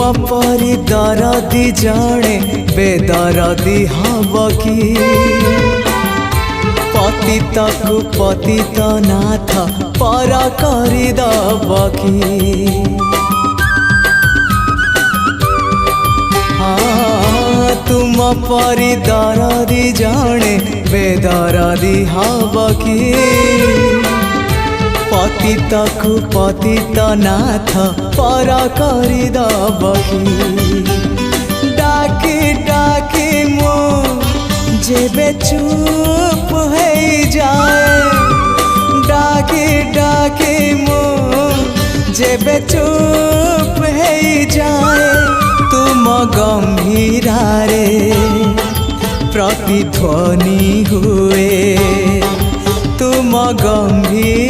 परी दरदी जणे बेदरदी हब कि पतित को पतित नाथ पर करदब कि हाँ तुम परी दरदी जणे बेदरदी हब कि पतित को पतित नाथ पर करदब कि डाकी डाकी मो जेबे चुप हो जाए डाकी डाकी मो जेबे चुप हो जाए तुम गंभीरारे प्रतिध्वनि हुए तुम गंभीर